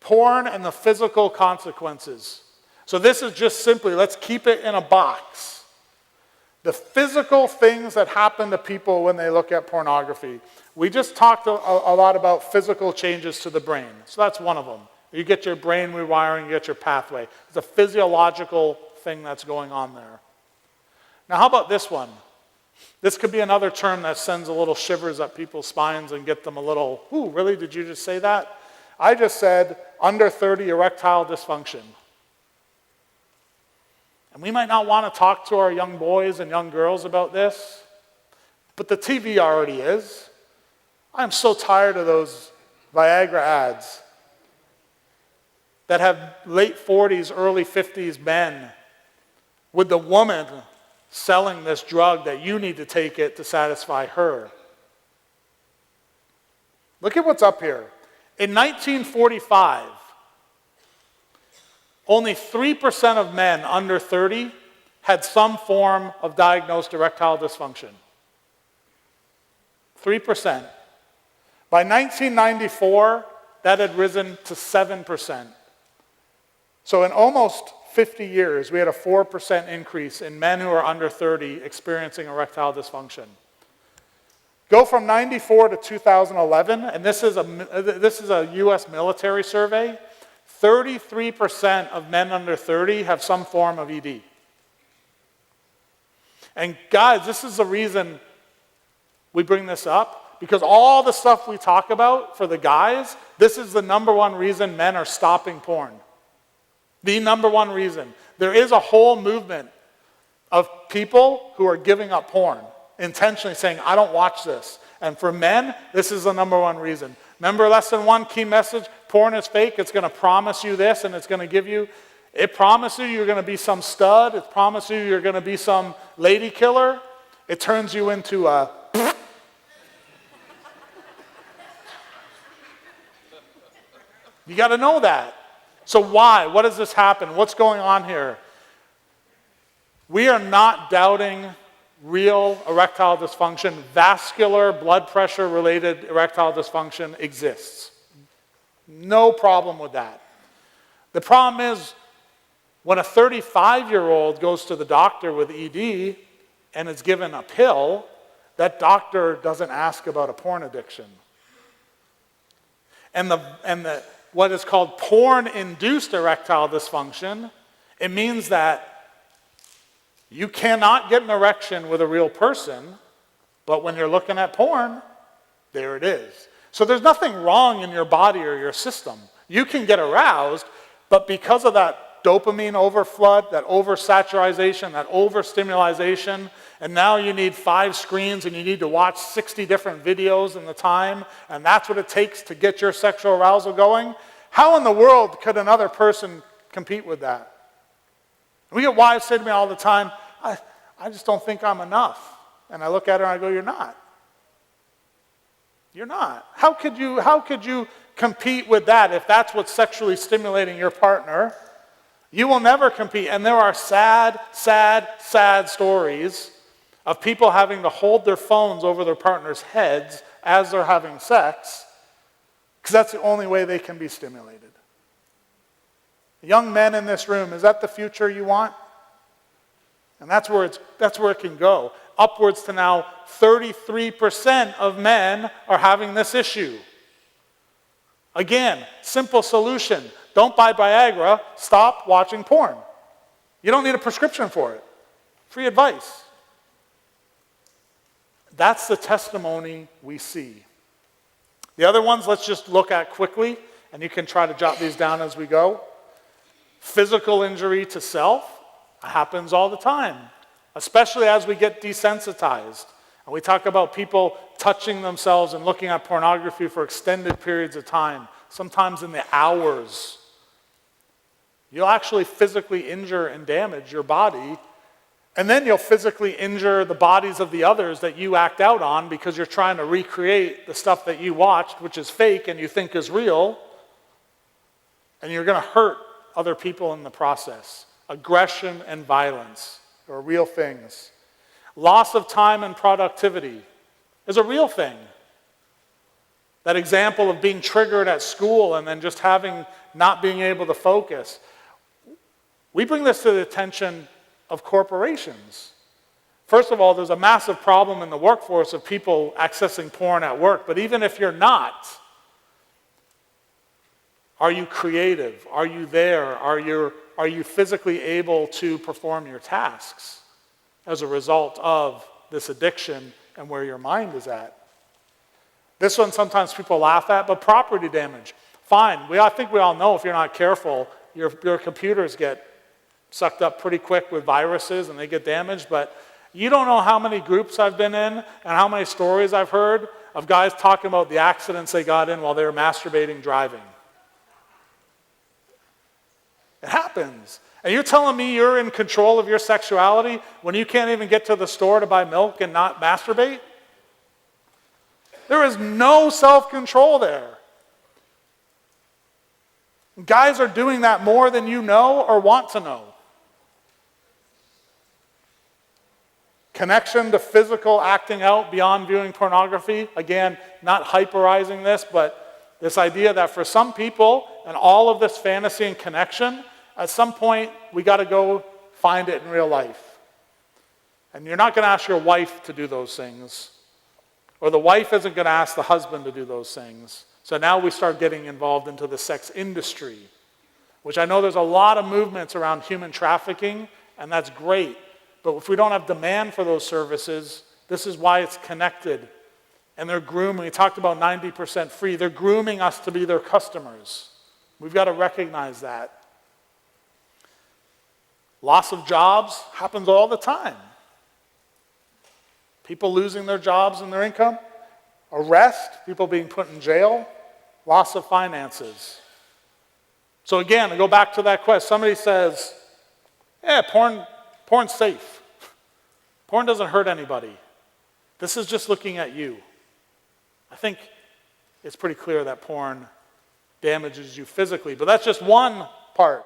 Porn and the physical consequences. So this is just simply, let's keep it in a box. The physical things that happen to people when they look at pornography. We just talked a lot about physical changes to the brain. So that's one of them. You get your brain rewiring, you get your pathway. It's a physiological thing that's going on there. Now how about this one? This could be another term that sends a little shivers up people's spines and get them a little, ooh, really, did you just say that? I just said under 30 erectile dysfunction. And we might not want to talk to our young boys and young girls about this, but the TV already is. I'm so tired of those Viagra ads that have late 40s, early 50s men with the woman selling this drug that you need to take it to satisfy her. Look at what's up here. In 1945, only 3% of men under 30 had some form of diagnosed erectile dysfunction. 3%. By 1994, that had risen to 7%. So in almost 50 years, we had a 4% increase in men who are under 30 experiencing erectile dysfunction. Go from 94 to 2011, and this is a US military survey. 33% of men under 30 have some form of ED. And guys, this is the reason we bring this up, because all the stuff we talk about for the guys, this is the number one reason men are stopping porn. The number one reason. There is a whole movement of people who are giving up porn, intentionally saying, I don't watch this. And for men, this is the number one reason. Remember lesson 1, key message, porn is fake. It's going to promise you this, and it's going to give you, it promises you you're going to be some stud. It promises you you're going to be some lady killer. It turns you into a... You got to know that. So why? What does this happen? What's going on here? We are not doubting real erectile dysfunction. Vascular blood pressure related erectile dysfunction exists. No problem with that. The problem is when a 35-year-old goes to the doctor with ED and is given a pill, that doctor doesn't ask about a porn addiction. And what is called porn-induced erectile dysfunction, it means that you cannot get an erection with a real person, but when you're looking at porn, there it is. So there's nothing wrong in your body or your system. You can get aroused, but because of that dopamine overflood, that oversaturation, that overstimulation, and now you need 5 screens and you need to watch 60 different videos in the time, and that's what it takes to get your sexual arousal going. How in the world could another person compete with that? We get wives say to me all the time, I just don't think I'm enough. And I look at her and I go, you're not. You're not. How could you compete with that if that's what's sexually stimulating your partner? You will never compete. And there are sad, sad, sad stories of people having to hold their phones over their partner's heads as they're having sex, because that's the only way they can be stimulated. Young men in this room, is that the future you want? And that's where it can go. Upwards to now 33% of men are having this issue. Again, simple solution. Don't buy Viagra, stop watching porn. You don't need a prescription for it. Free advice. That's the testimony we see. The other ones, let's just look at quickly, and you can try to jot these down as we go. Physical injury to self happens all the time, especially as we get desensitized. And we talk about people touching themselves and looking at pornography for extended periods of time, sometimes in the hours. You'll actually physically injure and damage your body, and then you'll physically injure the bodies of the others that you act out on because you're trying to recreate the stuff that you watched, which is fake and you think is real, and you're going to hurt other people in the process. Aggression and violence are real things. Loss of time and productivity is a real thing. That example of being triggered at school and then just not being able to focus. We bring this to the attention of corporations. First of all, there's a massive problem in the workforce of people accessing porn at work. But even if you're not, are you creative? Are you there? Are you physically able to perform your tasks as a result of this addiction and where your mind is at? This one sometimes people laugh at, but property damage. Fine. I think we all know if you're not careful, your computers get sucked up pretty quick with viruses and they get damaged, but you don't know how many groups I've been in and how many stories I've heard of guys talking about the accidents they got in while they were masturbating driving. It happens. And you're telling me you're in control of your sexuality when you can't even get to the store to buy milk and not masturbate? There is no self-control there. Guys are doing that more than you know or want to know. Connection to physical acting out beyond viewing pornography. Again, not hyperizing this, but this idea that for some people, and all of this fantasy and connection, at some point, we got to go find it in real life. And you're not going to ask your wife to do those things. Or the wife isn't going to ask the husband to do those things. So now we start getting involved into the sex industry, which I know there's a lot of movements around human trafficking, and that's great. But if we don't have demand for those services, this is why it's connected. And they're grooming. We talked about 90% free. They're grooming us to be their customers. We've got to recognize that. Loss of jobs happens all the time. People losing their jobs and their income. Arrest, people being put in jail. Loss of finances. So again, I go back to that question. Somebody says, yeah, porn's safe. Porn doesn't hurt anybody. This is just looking at you. I think it's pretty clear that porn damages you physically, but that's just one part.